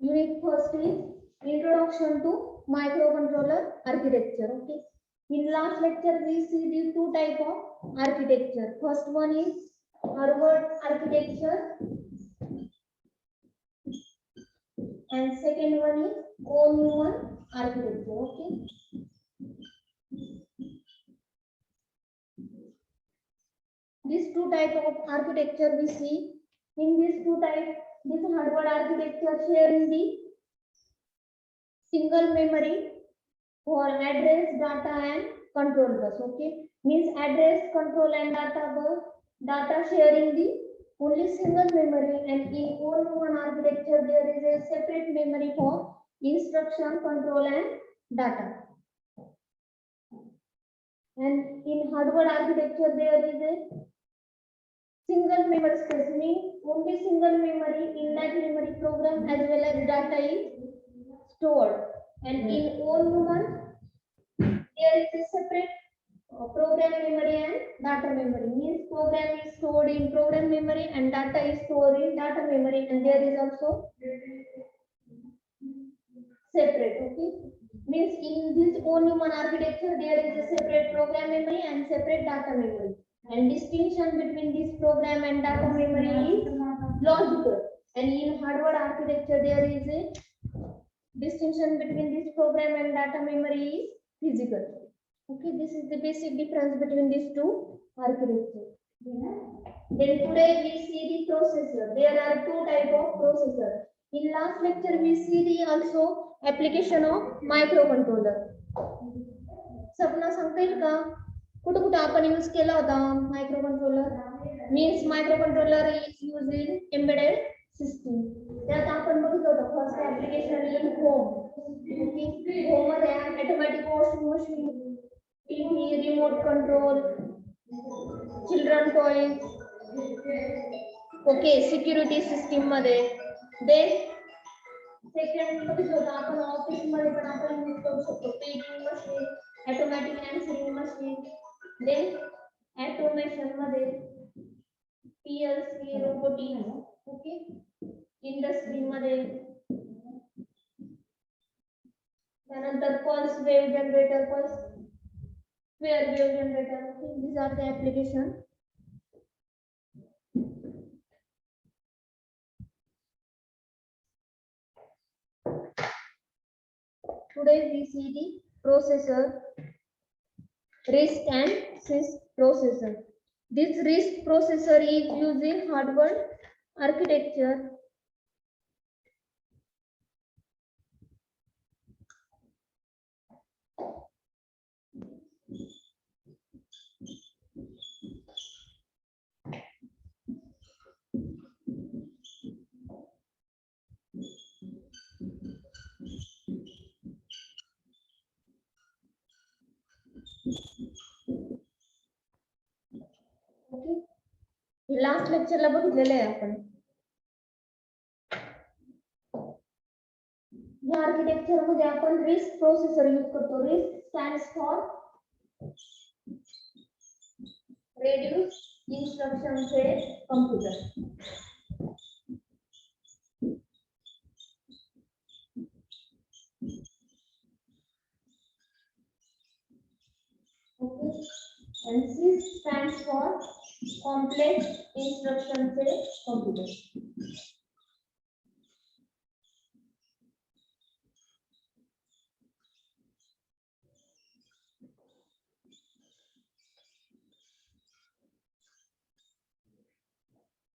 Unit first is Introduction to Microcontroller Architecture. Okay. In last lecture, we see the two type of architecture. First one is Harvard architecture, and second one is Von Neumann architecture. Okay. These two type of architecture we see. In these two type, this Harvard architecture sharing the single memory for address, data, and control bus. Okay, means address, control, and data bus. Data sharing the only single memory, and in all one architecture there is a separate memory for instruction, control, and data. And in hardware architecture there is a single memory space, means only single memory in that memory program as well as data is stored. And in all one there is a separate program memory and data memory, means program is stored in program memory and data is stored in data memory, and there is also separate. Okay, means in this own human architecture there is a separate program memory and separate data memory, and distinction between this program and data memory is logical, and in hardware architecture there is a distinction between this program and data memory is physical. Okay, this is the basic difference between these two architectures. Then today we see the processor. There are two type of processor. In last lecture we see the also application of microcontroller. सपना सांगता येईल का कुठे कुठे आपण use केला होता microcontroller means microcontroller is use in embedded system त्यात आपण बघितलं होतं फर्स्ट ऍप्लिकेशन इन होम होम मध्ये automatic washing machine TV remote control children toys okay security system मध्ये देन सेकंड बघितलं होतं आपण ऑफिस मध्ये पण आपण यूज करू शकतो paging machine automatic answering machine then automation मध्ये पीएलसी रोबोटिक्स ओके इंडस्ट्री मध्ये त्यानंतर pulse wave generator pulse square wave generator okay these are the application. Today we see the processor RISC and CISC processor. This RISC processor is using hardware architecture. Okay. Last लेक्चरला बघितलेलं आहे आपण या architecture मध्ये आपण RISC processor use करतो. RISC stands for reduce instruction set computer. Okay, and CISC stands for complex instruction set computer.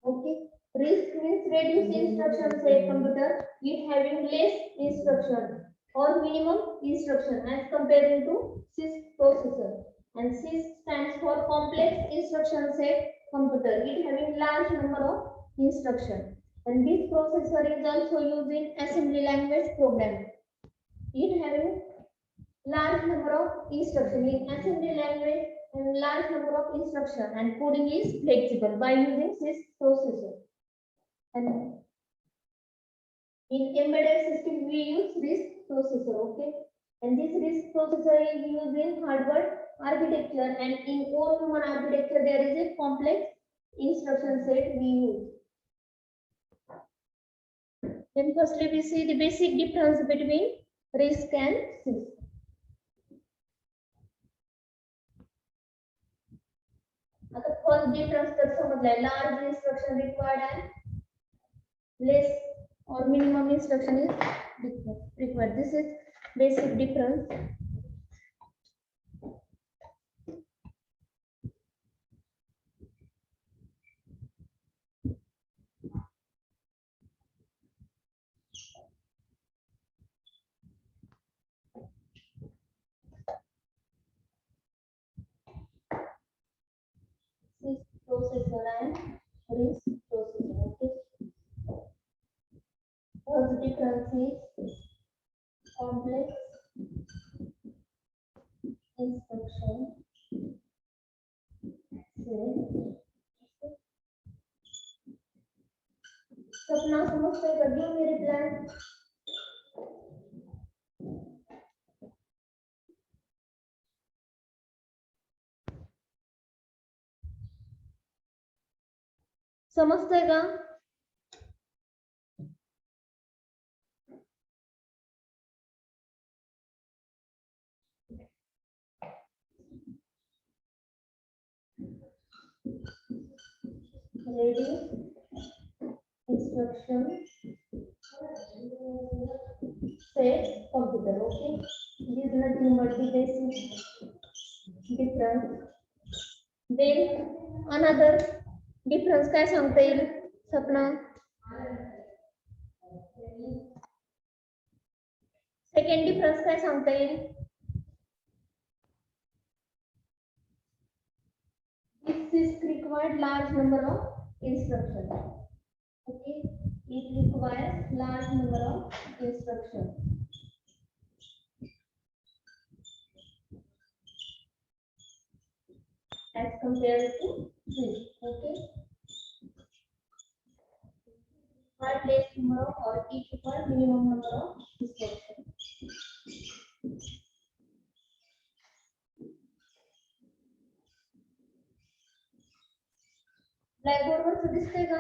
Okay, RISC means reduced instruction set computer, it having less instruction or minimum instruction as compared to CISC processor. And CISC stands for complex instruction set computer, it having large number of instruction. And this processor is also used in assembly language program. It having large number of instruction in assembly language and large number of instruction, and coding is flexible by using CISC processor. And in embedded system we use RISC processor. Okay, and this RISC processor is used in hardware architecture, and in all human architecture there is a complex instruction set we use. Then firstly we see the basic difference between RISC and CISC. आता first difference तर समजलाय, large instruction required and less or minimum instruction is required. This is basic difference. This processor and RISC processor. Okay. First difference is complex instruction set. सपना समझते कर दियो मेरे plan. समझते का? Ready instruction set computer. Okay, this is nothing but the basic difference. Then another difference काय सांगता येईल सपना? सेकंड डिफरन्स काय सांगता येईल? This required large number of instructions. Okay, it requires large number of instructions as compared to this. Okay, but less number of or each require minimum number of instructions. Blackboard वर दिसतंय का?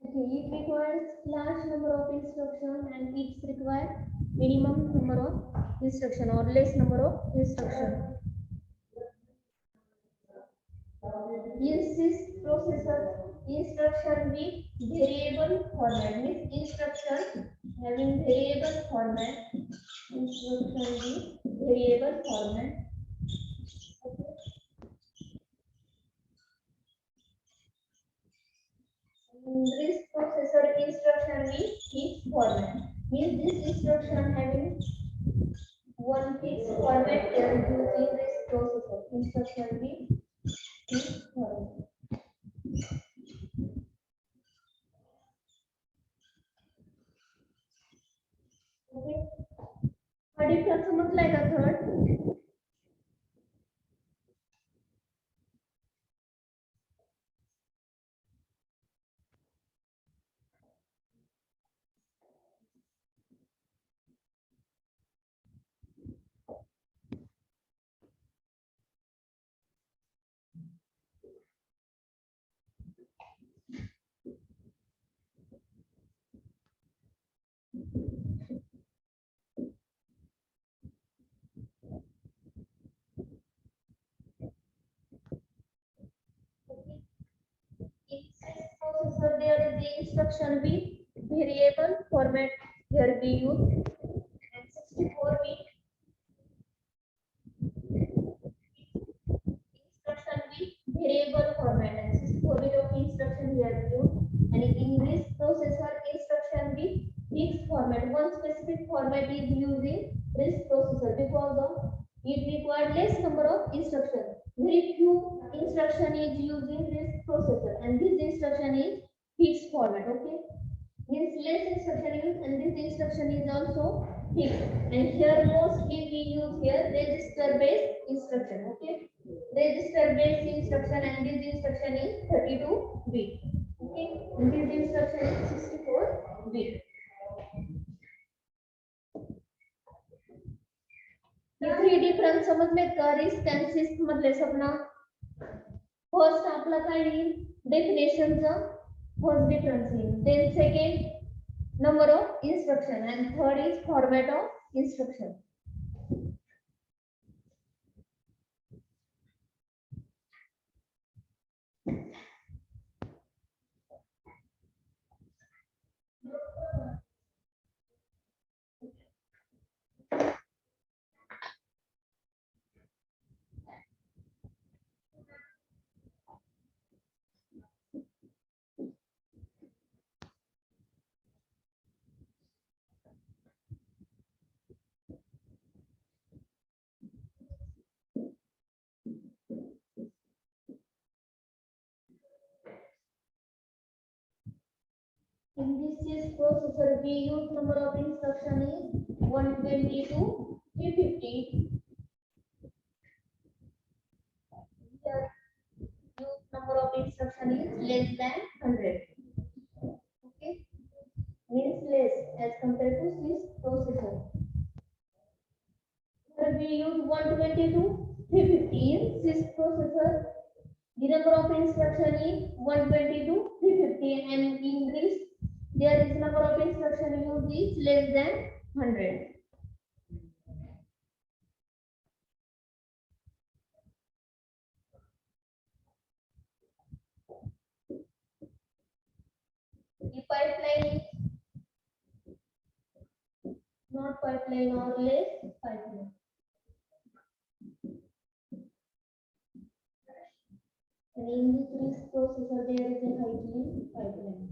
Okay, it requires large number of instructions and each require minimum number of instruction or less number of instruction. In this processor, instruction with variable format means instruction having variable format. Instruction with variable format. Okay. This processor instruction with fixed format means this instruction having one fixed format is used in this processor. Instruction with fixed format. Okay. हा difference समजलाय का third? So there is the instruction with variable format here we use and 64-bit instruction with variable format and 64-bit of instruction here we use, and in this processor instruction with fixed format. One specific format is used in this processor because of it required less number of instructions. Very few instruction is used in this processor and this instruction is fixed format. Okay, means less instruction used and this instruction is also fixed, and here mostly we use here register based instruction. Okay, register based instruction and this instruction is 32-bit. Okay, and this instruction is 64 weak. Three difference समजलेत का? RISC and six मधले सपना. First आपला काय येईल? डेफिनेशनचा first difference येईल. Then second number of instruction and third is format of instruction. In this CISC processor, we use number of instruction is 120 to 350. Here, use number of instruction is less than 100. Okay, means less as compared to CISC processor. Here we use 120 to 350 in CISC processor. The number of instruction is 120 to 350, and in this there is number of instruction used is less than 100. The pipeline is not pipeline or less pipeline. And in this RISC processor there is a high pipeline.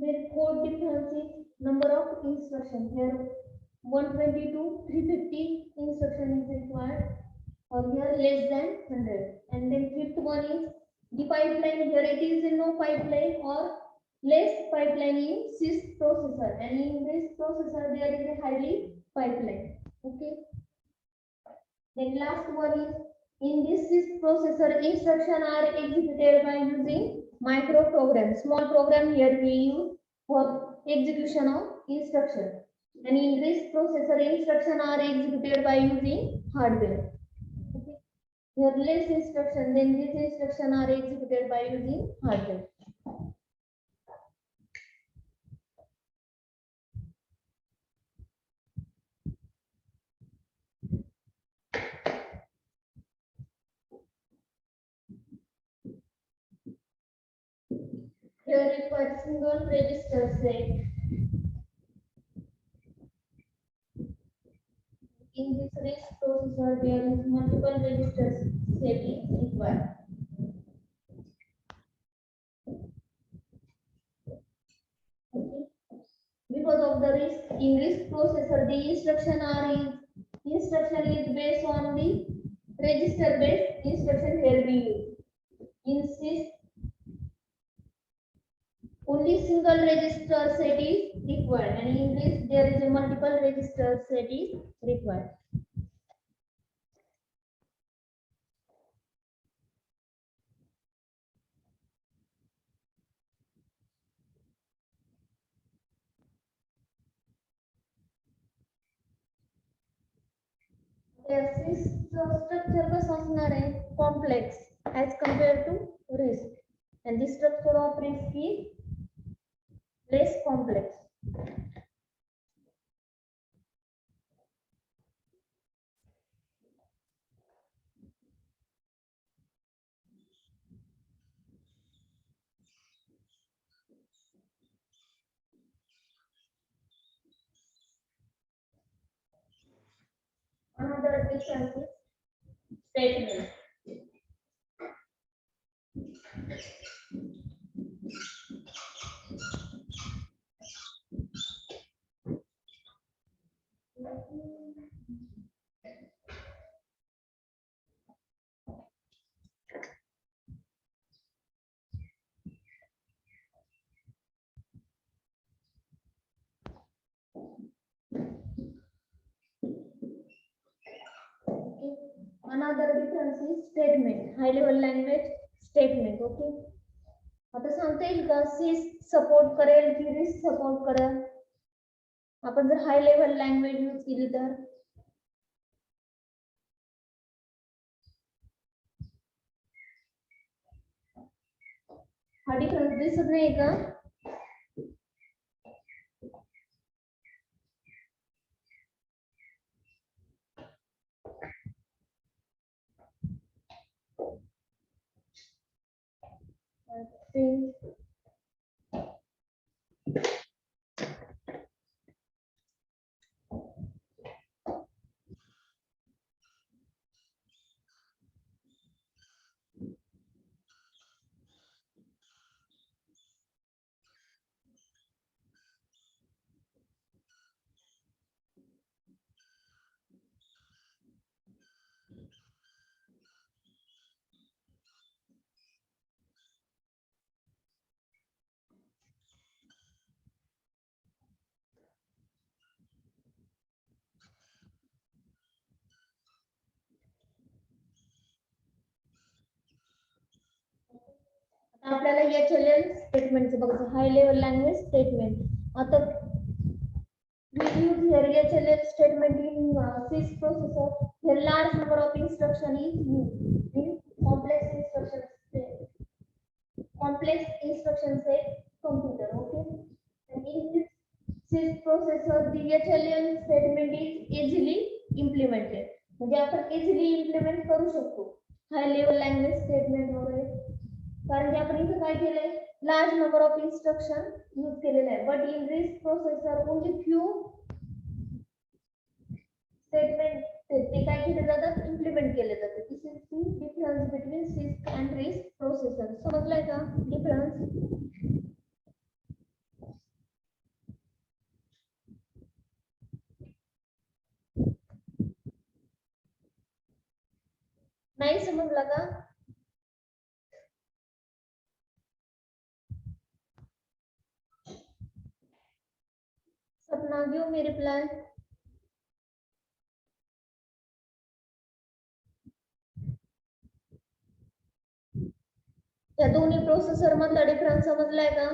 Their code difference is number of instruction. Here 120 to 350 instruction is required, or here less than 100. And then fifth one is the pipeline. Here it is no pipeline or less pipeline in CISC processor, and in this processor there is a highly pipeline. Okay. Then last one is in this CISC processor instruction are executed by using micro program. Small program here we use for execution of instruction, and in this processor instruction are executed by using hardware. Okay. Here less instruction, then this instruction are executed by using hardware. Here requires single register set. In this RISC processor, there is multiple registers set is required. Okay. Because of the RISC, in RISC processor, the instruction is based on the register based instruction here we use. In CISC, only single register set is required, and in this there is a multiple register set is required. Structure was complex as compared to RISC, and the structure of RISC is less complex. Another difference is statement. Okay. Another difference is statement. High level language statement. Okay. आता सांगता येईल का सीस support करेल की रिस support करेल आपण जर हाय लेवल लँग्वेज यूज केली तर हा डिफरन्स दिसत नाही का आपल्याला HLL स्टेटमेंटचं बघायचं हाय लेवल लँग्वेज स्टेटमेंट आता we use here HLL statement in sys processor here large number of instruction is used in complex instruction set computer okay and in this sys processor the HLL statement is easily implemented म्हणजे आपण easily implement करू शकतो high level language statement वगैरे कारण की आपण इथे काय केलंय large number of instruction use केलेले आहे but in RISC processor only few statement ते काय केले जातात इम्प्लिमेंट केले जातात this is the difference between CISC and RISC processor समजलाय का डिफरन्स नाही समजला का सपना गिव मी रिप्लाय या दोन्ही प्रोसेसर मधला डिफरन्स समजलाय का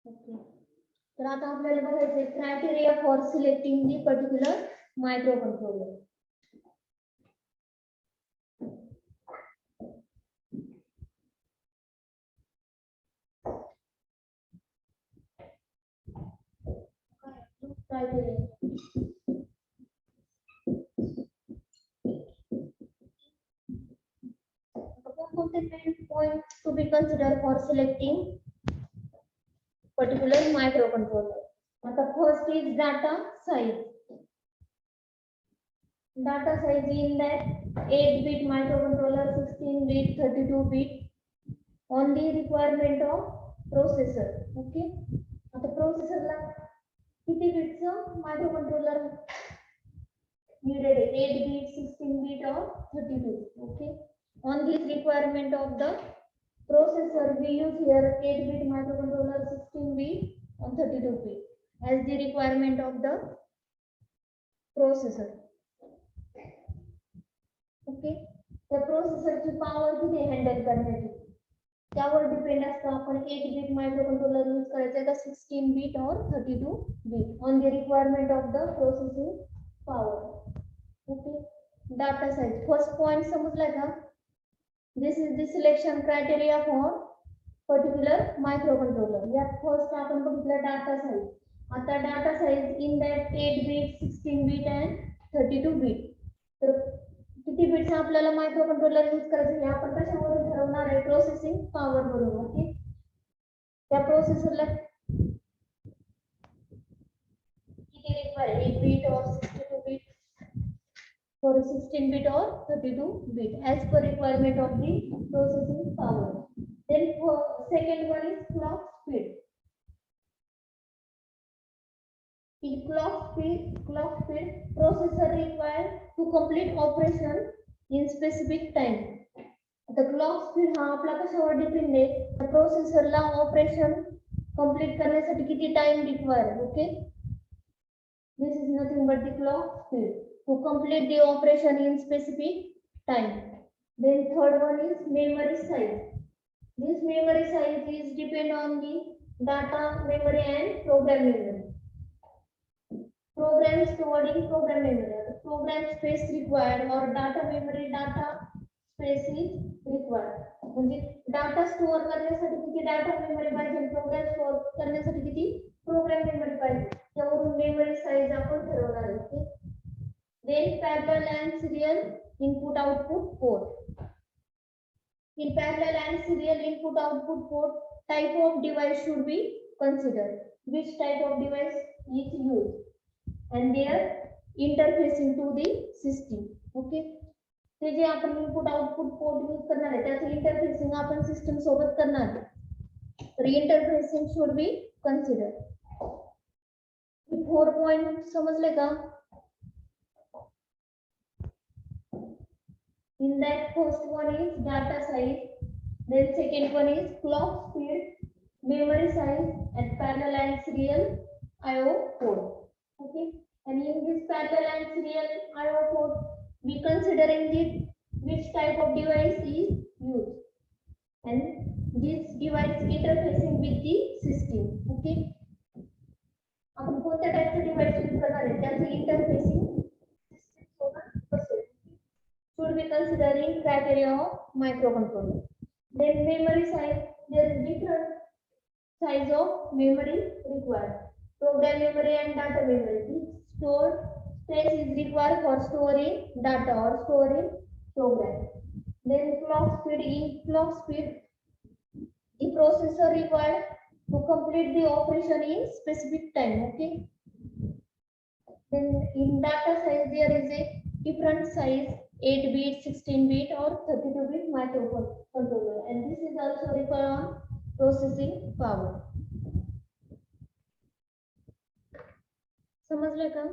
ओके तर आता आपल्याला बघायचं criteria for selecting the particular micro controller criteria points to be considered for selecting particular microcontroller. The first is data size. Data size in that 8-bit microcontroller, 16-bit, 32-bit on the requirement of processor. Okay. The processor la किती बिटचं microcontroller needed 8-bit, 16-bit or 32. Okay. On this requirement of the processor, we use here 8-bit microcontroller, 16-bit and 32-bit as the requirement of the processor. Okay. The processor ची power किती handle करण्याची त्यावर depend असतं आपण 8-bit microcontroller use करायचं का 16-bit or 32-bit on the requirement of the processing power. Okay. data size. First point समजला का? This is the selection criteria for particular microcontroller. यात first आपण बघितलं data size. आता data size in that 8 bit, 16 bit and 32 bit. तर किती bits आपल्याला microcontroller use करायचं हे आपण कशावरून ठरवणार आहे? प्रोसेसिंग पॉवर वरून. ओके, त्या प्रोसेसरला किती require? 8 bit or 62 bit? For 16 bit or 32 bit as per requirement of the processing power. Then for second one is clock speed. In clock speed processor required to complete operation in specific time. The clock speed हा आपला कशावर depend आहे? त्या प्रोसेसरला operation complete करण्यासाठी किती time require. Okay, this is nothing but the clock speed to complete the operation in specific time. Then third one is memory size. This memory size is depend on the data memory and program memory. Program stored in program memory. Program space required or data memory data space is required. म्हणजे data store करण्यासाठी किती data memory पाहिजे, programme store करण्यासाठी किती program memory पाहिजे, त्यावरून memory size आपण ठरवणार आहे. Then parallel and serial input output port. In parallel and serial input output port, type of device should be considered. Which type of device is used and their interfacing to the system. Okay, ते जे आपण input output port use करणार आहे त्याचं interfacing आपण system सोबत करणार आहे. तर interfacing should be consider. 4 point समजले का? In that first one is data size, then second one is clock speed, memory size, and parallel and serial I/O port. Okay, and in this parallel and serial I/O port, we considering the which type of device is used, and this device interfacing with the system. Okay, आपण कोणत्या टाइपचे device use करणार आहे त्याचं interfacing system सोबत असेल. Should be considering criteria of microcontroller. Then memory size, there is different size of memory required. Program memory and data memory. This stored space is required for storing data or storing program. Then clock speed. In clock speed, the processor required to complete the operation in specific time. Okay. Then in data size, there is a different size. 8 bit, 16 bit or 32 bit microcontroller, and this is also required on processing power. समझले का?